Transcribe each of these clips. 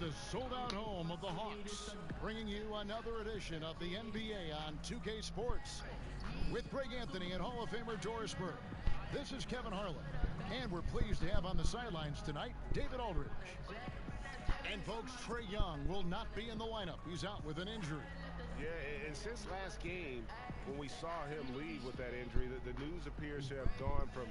the sold-out home of the Hawks, bringing you another edition of the NBA on 2K Sports. With Greg Anthony and Hall of Famer Doris Burke, this is Kevin Harlan. And we're pleased to have on the sidelines tonight, David Aldridge. And folks, Trae Young will not be in the lineup. He's out with an injury. Yeah, and since last game, when we saw him leave with that injury, the news appears to have gone from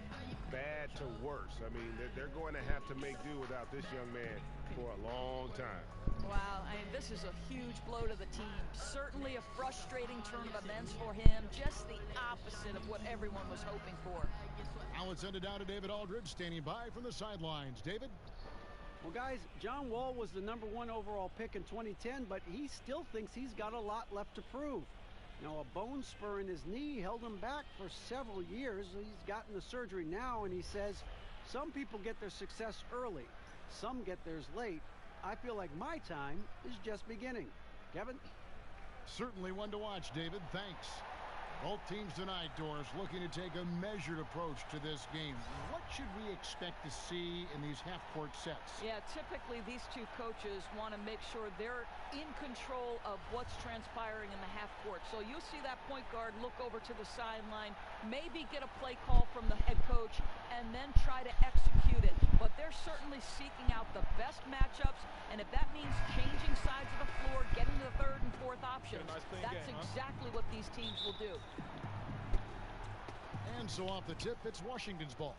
bad to worse. I mean, they're going to have to make do without this young man for a long time. Wow, I mean, this is a huge blow to the team. Certainly a frustrating turn of events for him. Just the opposite of what everyone was hoping for. Now let's send it down to David Aldridge, standing by from the sidelines. David? Well, guys, John Wall was the #1 overall pick in 2010, but he still thinks he's got a lot left to prove. You know, a bone spur in his knee held him back for several years. He's gotten the surgery now, and he says some people get their success early. Some get theirs late. I feel like my time is just beginning. Kevin? Certainly one to watch, David. Thanks. Both teams tonight, Doris, looking to take a measured approach to this game. What should we expect to see in these half-court sets? Yeah, typically these two coaches want to make sure they're in control of what's transpiring in the half-court. So you'll see that point guard look over to the sideline, maybe get a play call from the head coach, and then try to execute it. But they're certainly seeking out the best matchups, and if that means changing sides of the floor, getting to the third and fourth options, that's exactly what these teams will do. And so off the tip, it's Washington's ball.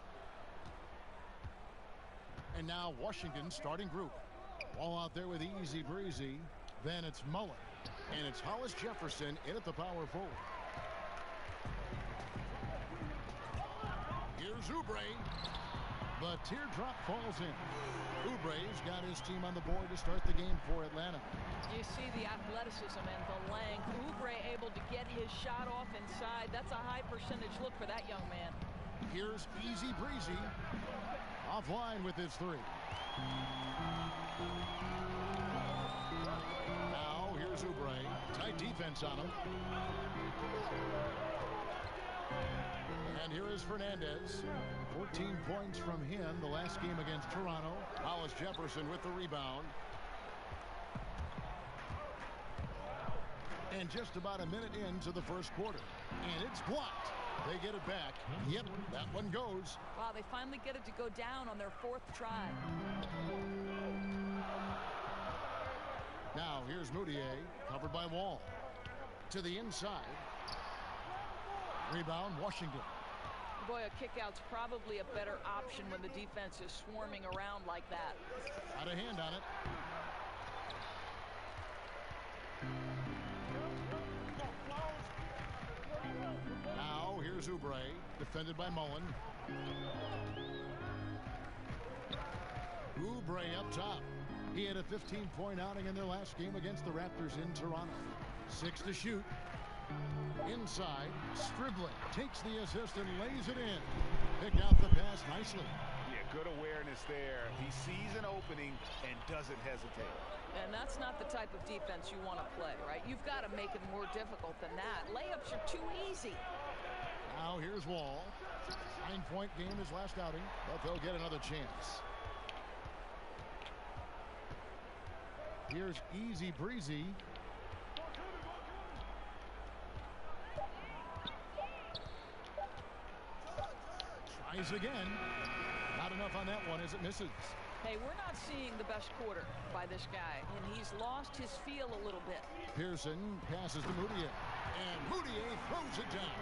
And now Washington's starting group. Ball out there with Easy Breezy. Then it's Mullen. And it's Hollis Jefferson in at the power forward. Here's Oubre. The teardrop falls in. Oubre's got his team on the board to start the game for Atlanta. You see the athleticism and the length. Oubre able to get his shot off inside. That's a high percentage look for that young man. Here's Easy Breezy. Offline with his three. Now here's Oubre. Tight defense on him. And here is Fernandez. 14 points from him the last game against Toronto. Hollis Jefferson with the rebound. And just about a minute into the first quarter. And it's blocked. They get it back. Yep, that one goes. Wow, they finally get it to go down on their fourth try. Now here's Moutier, covered by Wall. To the inside. Rebound, Washington. Boy, a kick-out's probably a better option when the defense is swarming around like that. Got a hand on it. Now here's Oubre, defended by Mullen. Oubre up top. He had a 15-point outing in their last game against the Raptors in Toronto. 6 to shoot. Inside, Stribley takes the assist and lays it in. Picked out the pass nicely. Yeah, good awareness there. He sees an opening and doesn't hesitate. And that's not the type of defense you want to play, right? You've got to make it more difficult than that. Layups are too easy. Now here's Wall. 9-point game his last outing, but they'll get another chance. Here's Easy Breezy. Tries again. Not enough on that one as it misses. Hey, we're not seeing the best quarter by this guy, and he's lost his feel a little bit. Pearson passes to Moutier, and Moutier throws it down.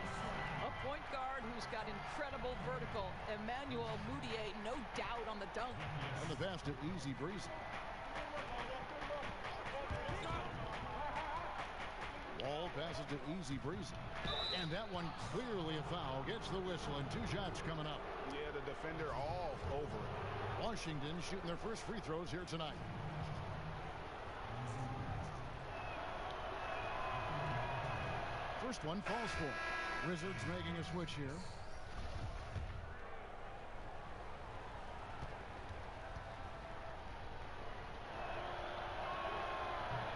A point guard who's got incredible vertical. Emmanuel Moutier, no doubt on the dunk. And the pass to Easy Breezy. Wall passes to Easy Breezy. And that one clearly a foul. Gets the whistle, and 2 shots coming up. Yeah, the defender all over it. Washington shooting their first free throws here tonight. First one falls for it. Wizards making a switch here.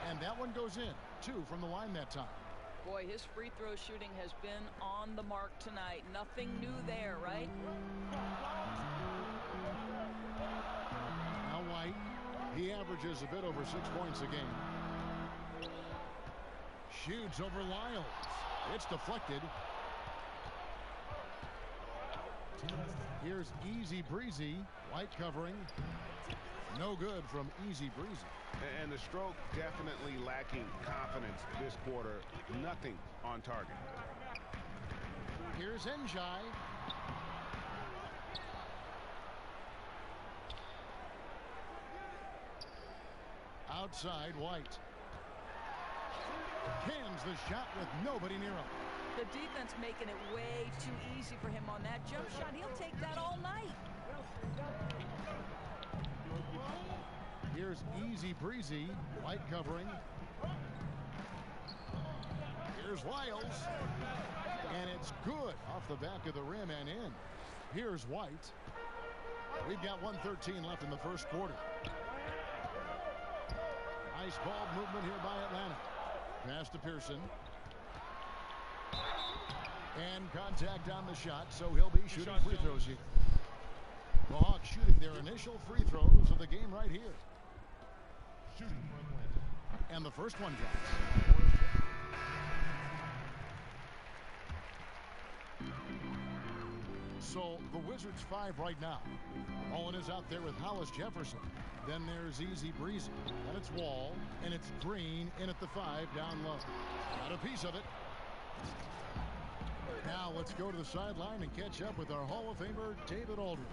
And that one goes in. 2 from the line that time. Boy, his free throw shooting has been on the mark tonight. Nothing new there, right? Now White. He averages averages a bit over 6 points a game. Shoots over Lyles. It's deflected. Here's Easy Breezy. White covering. No good from Easy Breezy. And the stroke definitely lacking confidence this quarter. Nothing on target. Here's Njai. Outside, White. Cans the shot with nobody near him. The defense making it way too easy for him on that jump shot. He'll take that all night. Here's Easy Breezy. White covering. Here's Lyles. And it's good off the back of the rim and in. Here's White. We've got 1:13 left in the first quarter. Nice ball movement here by Atlanta. Pass to Pearson. And contact on the shot, so he'll be shooting free throws here. The Hawks shooting their initial free throws of the game right here. And the first one drops. So the Wizards 5 right now. Mullen is out there with Hollis Jefferson. Then there's Easy Breezy. And it's Wall. And it's Green in at the 5 down low. Got a piece of it. Now let's go to the sideline and catch up with our Hall of Famer, David Aldridge.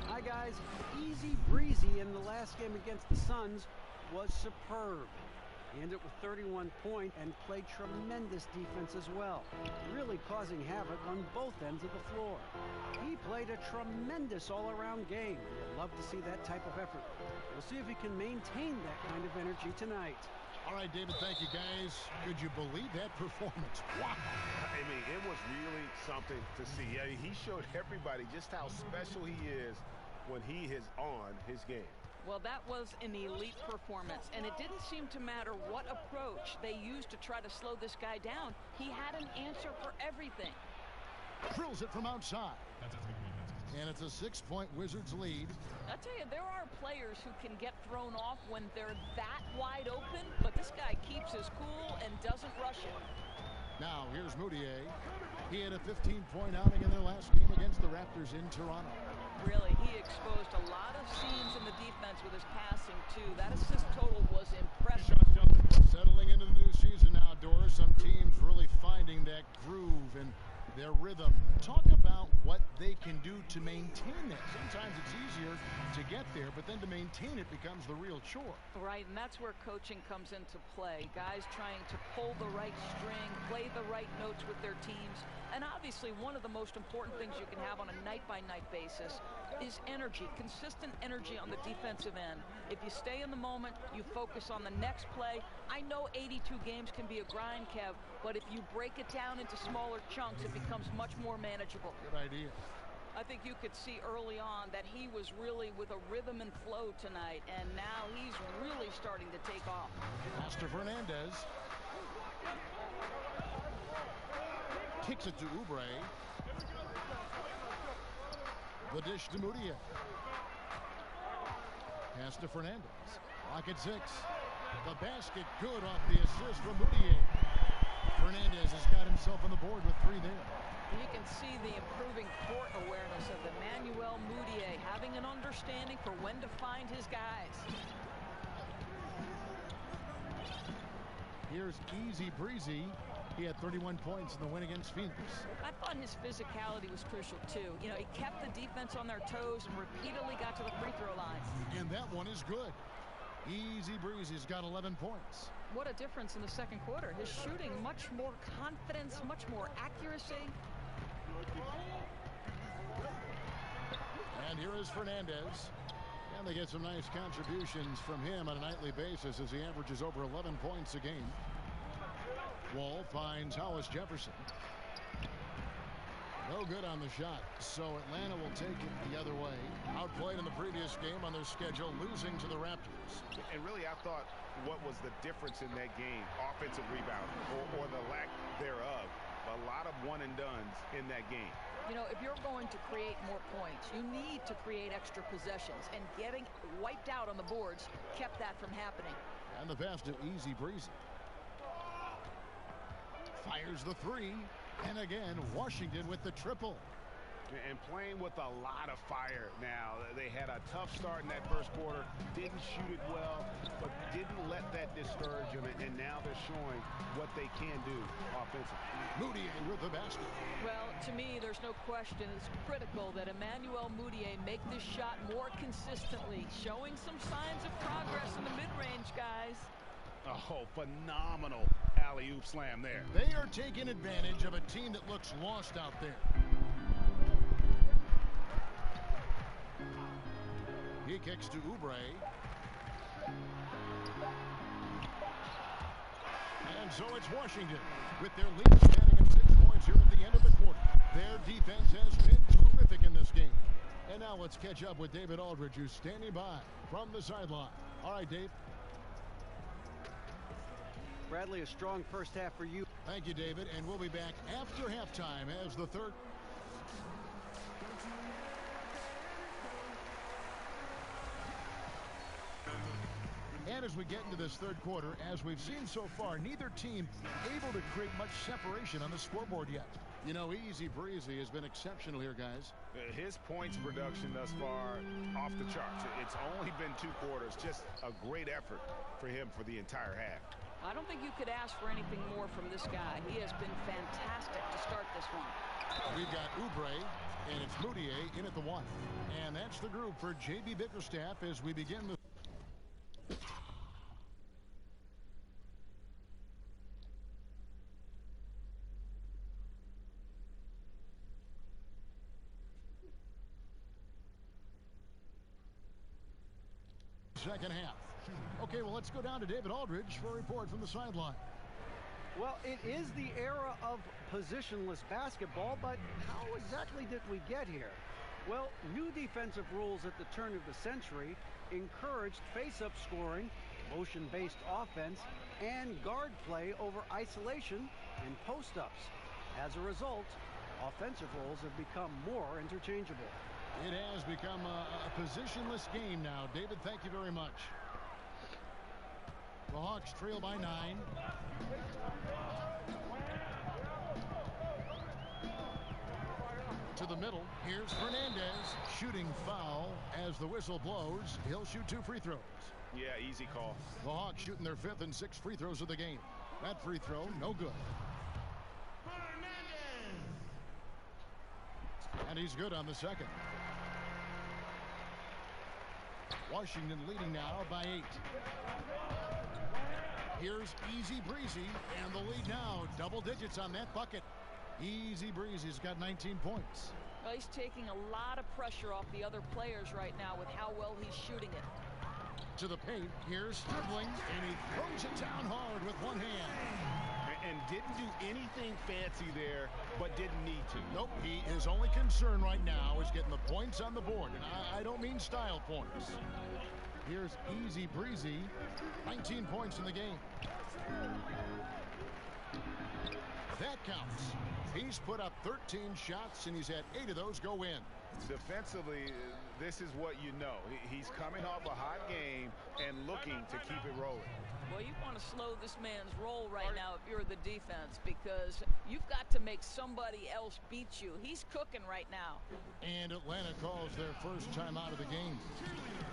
Hi, guys. Easy Breezy in the last game against the Suns was superb. He ended with 31 points and played tremendous defense as well, really causing havoc on both ends of the floor. He played a tremendous all-around game. You'll love to see that type of effort. We'll see if he can maintain that kind of energy tonight. All right, David, thank you, guys. Could you believe that performance? Wow. I mean, it was really something to see. I mean, he showed everybody just how special he is when he is on his game. Well, that was an elite performance, and it didn't seem to matter what approach they used to try to slow this guy down. He had an answer for everything. Drills it from outside. And it's a 6-point Wizards lead. I tell you, there are players who can get thrown off when they're that wide open, but this guy keeps his cool and doesn't rush it. Now, here's Moutier. He had a 15-point outing in their last game against the Raptors in Toronto. Really, he exposed a lot of seams in the defense with his passing, too. That assist total was impressive. Settling into the new season now, Doris. Some teams really finding that groove and their rhythm. Talk about what they can do to maintain that. Sometimes it's easier to get there, but then to maintain it becomes the real chore. Right, and that's where coaching comes into play. Guys trying to pull the right string, play the right notes with their teams. And obviously, one of the most important things you can have on a night-by-night basis is energy, consistent energy on the defensive end. If you stay in the moment, you focus on the next play. I know 82 games can be a grind, Kev, but if you break it down into smaller chunks, it becomes much more manageable. Good idea. I think you could see early on that he was really with a rhythm and flow tonight, and now he's really starting to take off. Master Fernandez. Kicks it to Oubre. The dish to Moutier. Pass to Fernandez. Clock at 6. The basket good off the assist from Moutier. Fernandez has got himself on the board with 3 there. You can see the improving court awareness of Emmanuel Moutier, having an understanding for when to find his guys. Here's Easy Breezy. He had 31 points in the win against Phoenix. I thought his physicality was crucial, too. You know, he kept the defense on their toes and repeatedly got to the free throw line. And that one is good. Easy Breezy's got 11 points. What a difference in the second quarter. His shooting, much more confidence, much more accuracy. And here is Fernandez. And they get some nice contributions from him on a nightly basis as he averages over 11 points a game. Wall finds Hollis Jefferson. No good on the shot, so Atlanta will take it the other way. Outplayed in the previous game on their schedule, losing to the Raptors. And really, I thought what was the difference in that game, offensive rebound or the lack thereof. A lot of one-and-dones in that game. You know, if you're going to create more points, you need to create extra possessions, and getting wiped out on the boards kept that from happening. And the pass to Easy Breezy. Fires the three. And again, Washington with the triple. And playing with a lot of fire now. They had a tough start in that first quarter. Didn't shoot it well, but didn't let that discourage them. And now they're showing what they can do offensively. Moutier with the basket. Well, to me, there's no question. It's critical that Emmanuel Moutier make this shot more consistently. Showing some signs of progress in the mid-range, guys. Oh, phenomenal alley-oop slam there. They are taking advantage of a team that looks lost out there. He kicks to Oubre. And so it's Washington with their lead standing at 6 points here at the end of the quarter. Their defense has been terrific in this game. And now let's catch up with David Aldridge, who's standing by from the sideline. All right, Dave. Bradley, a strong first half for you. Thank you, David. And we'll be back after halftime as the third. And as we get into this third quarter, as we've seen so far, neither team able to create much separation on the scoreboard yet. You know, Easy Breezy has been exceptional here, guys. His points production thus far off the charts. It's only been 2 quarters. Just a great effort for him for the entire half. I don't think you could ask for anything more from this guy. He has been fantastic to start this one. We've got Oubre, and it's Moutier in at the 1. And that's the group for J.B. Bickerstaff as we begin the... second half. Okay, well, let's go down to David Aldridge for a report from the sideline. Well, it is the era of positionless basketball, but how exactly did we get here? Well, new defensive rules at the turn of the century encouraged face-up scoring, motion-based offense, and guard play over isolation and post-ups. As a result, offensive roles have become more interchangeable. It has become a positionless game now. David, thank you very much. The Hawks trail by 9. To the middle. Here's Fernandez. Shooting foul as the whistle blows. He'll shoot 2 free throws. Yeah, easy call. The Hawks shooting their 5th and 6th free throws of the game. That free throw, no good. And he's good on the second. Washington leading now by 8. Here's Easy Breezy, and the lead now, double digits on that bucket. Easy Breezy's got 19 points. Well, he's taking a lot of pressure off the other players right now with how well he's shooting it. To the paint, here's dribbling, and he throws it down hard with one hand. And didn't do anything fancy there, but didn't need to. Nope, his only concern right now is getting the points on the board, and I don't mean style points. Here's Easy Breezy, 19 points in the game. That counts. He's put up 13 shots, and he's had 8 of those go in. Defensively, this is what you know. He's coming off a hot game and looking to keep it rolling. Well, you want to slow this man's roll right now if you're the defense, because you've got to make somebody else beat you. He's cooking right now. And Atlanta calls their first time out of the game.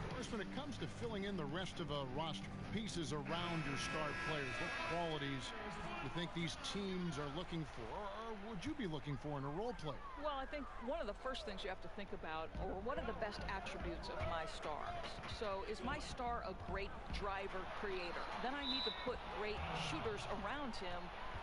Of course, when it comes to filling in the rest of a roster, pieces around your star players, what qualities you think these teams are looking for, or would you be looking for in a role player? Well, I think one of the first things you have to think about, or what are the best attributes of my stars? So is my star a great driver creator? Then I need to put great shooters around him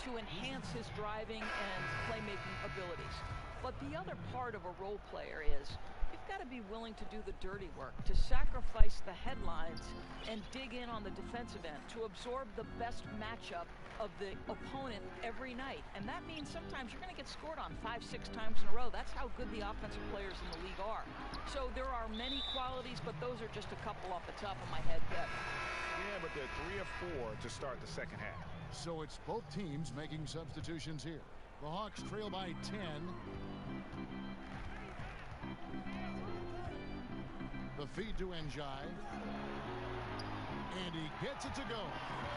to enhance his driving and playmaking abilities. But the other part of a role player is you've got to be willing to do the dirty work, to sacrifice the headlines and dig in on the defensive end, to absorb the best matchup of the opponent every night. And that means sometimes you're going to get scored on 5-6 times in a row. That's how good the offensive players in the league are. So there are many qualities, but those are just a couple off the top of my head, Kev. Yeah, but there are 3 or 4 to start the second half. So it's both teams making substitutions here. The Hawks trail by 10. The feed to Njai. And he gets it to go.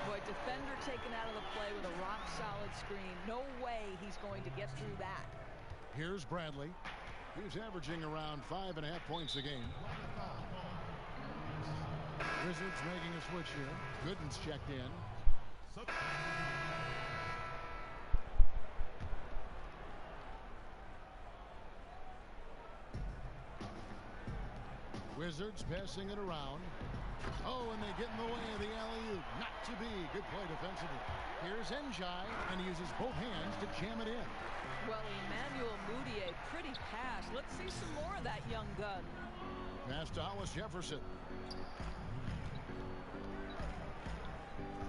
Boy, defender taken out of the play with a rock-solid screen. No way he's going to get through that. Here's Bradley. He's averaging around 5.5 points a game. Wizards making a switch here. Gooden's checked in. Wizards passing it around. Oh, and they get in the way of the alley-oop. Not to be. Good play defensively. Here's Njai, and he uses both hands to jam it in. Well, Emmanuel Mudiay, pretty pass. Let's see some more of that young gun. Pass to Hollis Jefferson.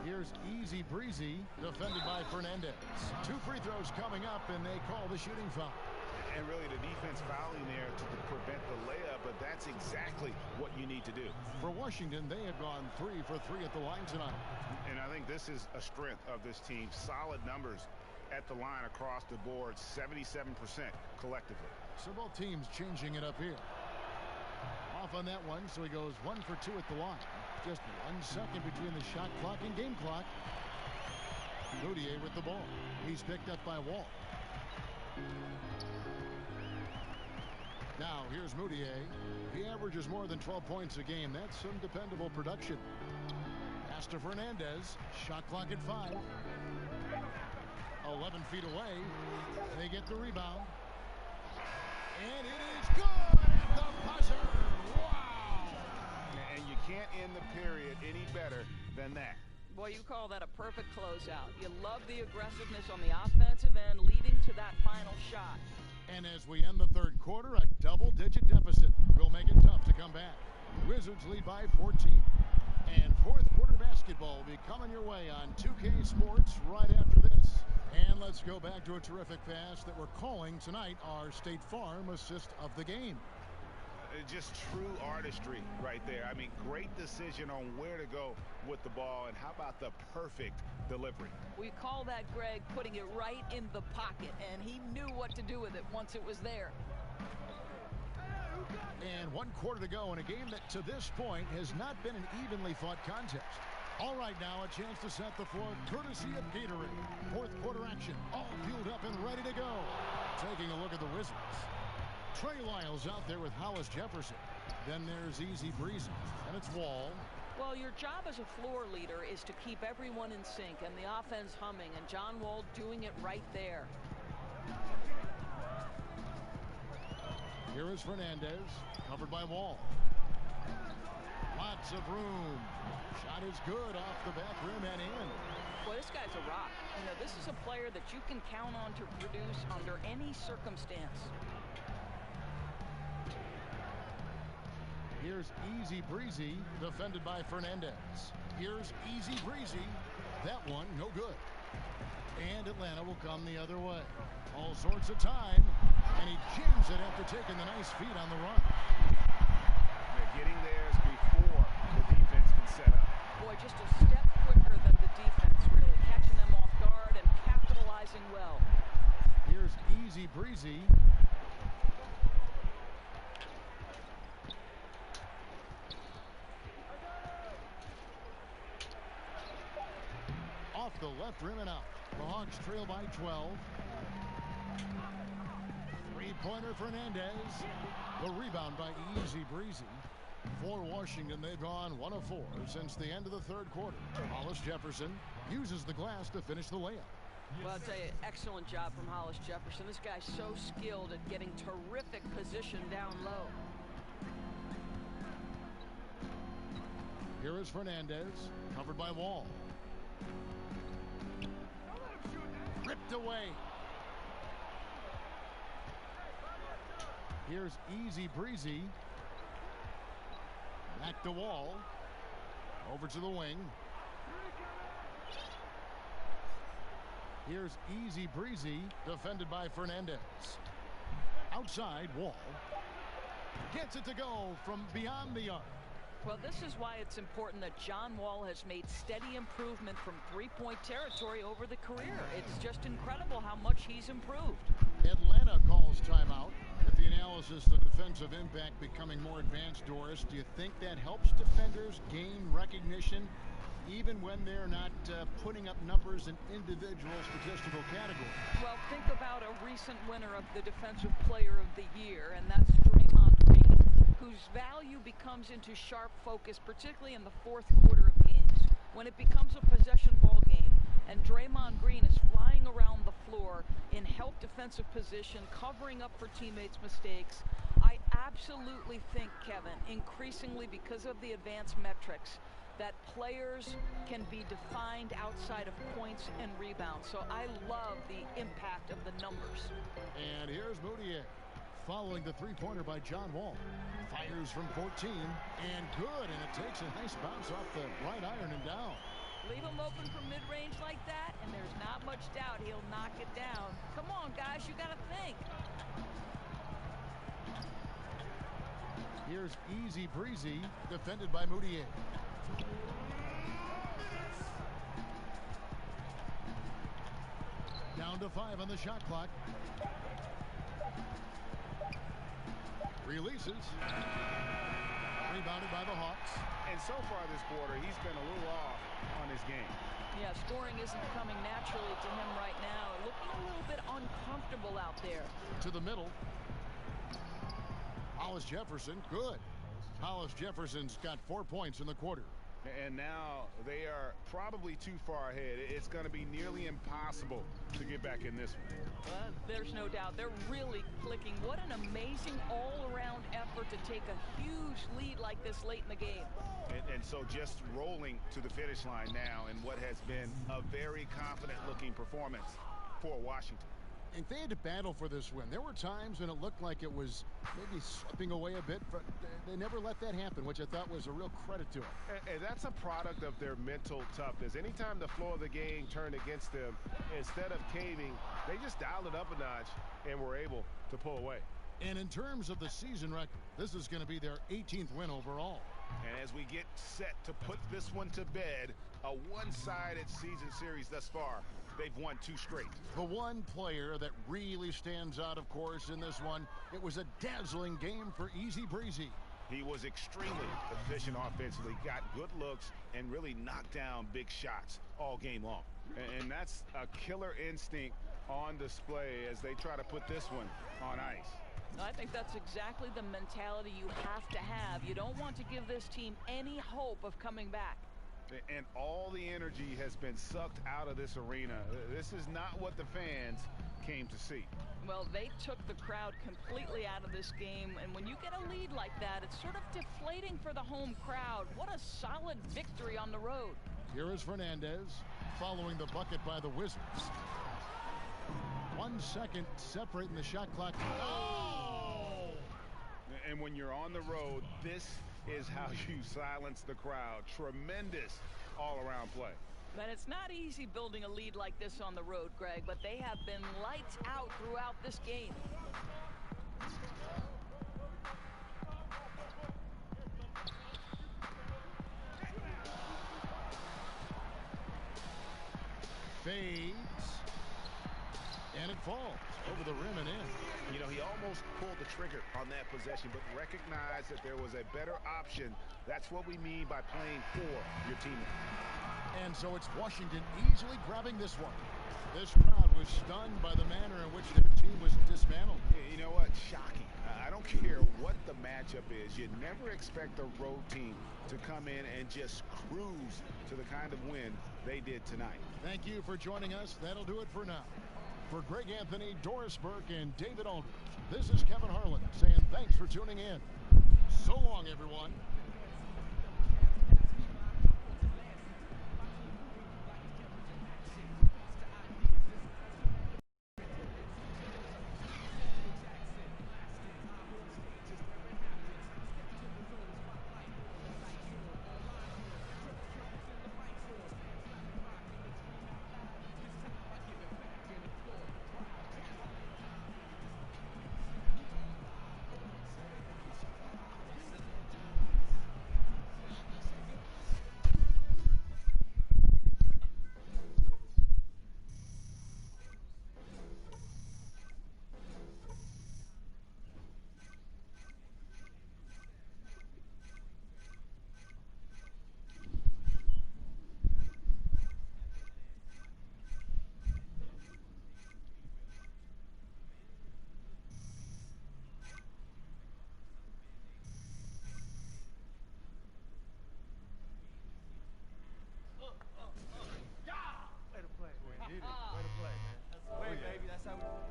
Here's Easy Breezy, defended by Fernandez. 2 free throws coming up, and they call the shooting foul. And really the defense fouling there to prevent the layup, but that's exactly what you need to do. For Washington, they have gone 3 for 3 at the line tonight. And I think this is a strength of this team. Solid numbers at the line across the board, 77% collectively. So both teams changing it up here. Off on that one, so he goes 1 for 2 at the line. Just 1 second between the shot clock and game clock. Mudiay with the ball. He's picked up by Wall. Now here's Mudiay. He averages more than 12 points a game. That's some dependable production. Pass to Fernandez. Shot clock at 5. 11 feet away. They get the rebound. And it is good at the buzzer. Wow! And you can't end the period any better than that. Boy, you call that a perfect closeout. You love the aggressiveness on the offensive end leading to that final shot. And as we end the third quarter, a double-digit deficit will make it tough to come back. Wizards lead by 14. And fourth quarter basketball will be coming your way on 2K Sports right after this. And let's go back to a terrific pass that we're calling tonight our State Farm assist of the game. Just true artistry right there. I mean, great decision on where to go with the ball, and how about the perfect delivery? We call that, Greg, putting it right in the pocket, and he knew what to do with it once it was there. And 1 quarter to go in a game that to this point has not been an evenly fought contest. All right, now a chance to set the floor courtesy of Gatorade. Fourth quarter action, all fueled up and ready to go. Taking a look at the Wizards. Trey Lyles out there with Hollis Jefferson. Then there's Easy Breezy, and it's Wall. Well, your job as a floor leader is to keep everyone in sync and the offense humming, and John Wall doing it right there. Here is Fernandez, covered by Wall. Lots of room. Shot is good off the back rim and in. Boy, this guy's a rock. You know, this is a player that you can count on to produce under any circumstance. Here's Easy Breezy, defended by Fernandez. Here's Easy Breezy. That one, no good. And Atlanta will come the other way. All sorts of time. And he jams it after taking the nice feed on the run. They're getting theirs before the defense can set up. Boy, just a step quicker than the defense, really. Catching them off guard and capitalizing well. Here's Easy Breezy. Off the left rim and out. The Hawks trail by 12. Three-pointer Fernandez. The rebound by Easy Breezy. For Washington, they've gone 1 of 4 since the end of the third quarter. Hollis Jefferson uses the glass to finish the layup. Well, I'll tell you, excellent job from Hollis Jefferson. This guy's so skilled at getting terrific position down low. Here is Fernandez, covered by Wall. Ripped away. Here's Easy Breezy. Back to Wall. Over to the wing. Here's Easy Breezy, defended by Fernandez. Outside, Wall. Gets it to go from beyond the arc. Well, this is why it's important that John Wall has made steady improvement from three-point territory over the career. It's just incredible how much he's improved. Atlanta calls timeout. At the analysis, the defensive impact becoming more advanced, Doris. Do you think that helps defenders gain recognition even when they're not putting up numbers in individual statistical categories? Well, think about a recent winner of the Defensive Player of the Year, and that's Draymond Green, whose value becomes into sharp focus, particularly in the fourth quarter of games. When it becomes a possession ball game and Draymond Green is flying around the floor in help defensive position, covering up for teammates' mistakes, I absolutely think, Kevin, increasingly because of the advanced metrics, that players can be defined outside of points and rebounds. So I love the impact of the numbers. And here's Moutier following the three-pointer by John Wall. Fires from 14 and good, and it takes a nice bounce off the right iron and down. Leave him open from mid-range like that, and there's not much doubt he'll knock it down. Come on, guys, you got to think. Here's Easy Breezy, defended by Moutier. Down to 5 on the shot clock. Releases. Rebounded by the Hawks. And so far this quarter, he's been a little off on his game. Yeah, scoring isn't coming naturally to him right now. Looking a little bit uncomfortable out there. To the middle. Hollis Jefferson, good. Hollis Jefferson's got 4 points in the quarter. And now they are probably too far ahead. It's going to be nearly impossible to get back in this one. There's no doubt. They're really clicking. What an amazing all-around effort to take a huge lead like this late in the game. And so just rolling to the finish line now in what has been a very confident-looking performance for Washington. And they had to battle for this win. There were times when it looked like it was maybe slipping away a bit, but they never let that happen, which I thought was a real credit to them. And that's a product of their mental toughness. Anytime the flow of the game turned against them, instead of caving, they just dialed it up a notch and were able to pull away. And in terms of the season record, this is going to be their 18th win overall. And as we get set to put this one to bed, a one-sided season series thus far, they've won 2 straight. The one player that really stands out, of course, in this one, it was a dazzling game for Easy Breezy. He was extremely efficient offensively, got good looks, and really knocked down big shots all game long. And that's a killer instinct on display as they try to put this one on ice. I think that's exactly the mentality you have to have. You don't want to give this team any hope of coming back. And all the energy has been sucked out of this arena. This is not what the fans came to see. Well, they took the crowd completely out of this game, and when you get a lead like that, it's sort of deflating for the home crowd. What a solid victory on the road. Here is Fernandez following the bucket by the Wizards. 1 second separating the shot clock. Oh! And when you're on the road, this is how you silence the crowd. Tremendous all-around play. But it's not easy building a lead like this on the road, Greg, but they have been lights out throughout this game. Fades. And it falls over the rim and in. You know, he almost pulled the trigger on that possession, but recognized that there was a better option. That's what we mean by playing for your teammate. And so it's Washington easily grabbing this one. This crowd was stunned by the manner in which their team was dismantled. You know what? Shocking. I don't care what the matchup is. You never expect a road team to come in and just cruise to the kind of win they did tonight. Thank you for joining us. That'll do it for now. For Greg Anthony, Doris Burke, and David Aldridge, this is Kevin Harlan saying thanks for tuning in. So long, everyone.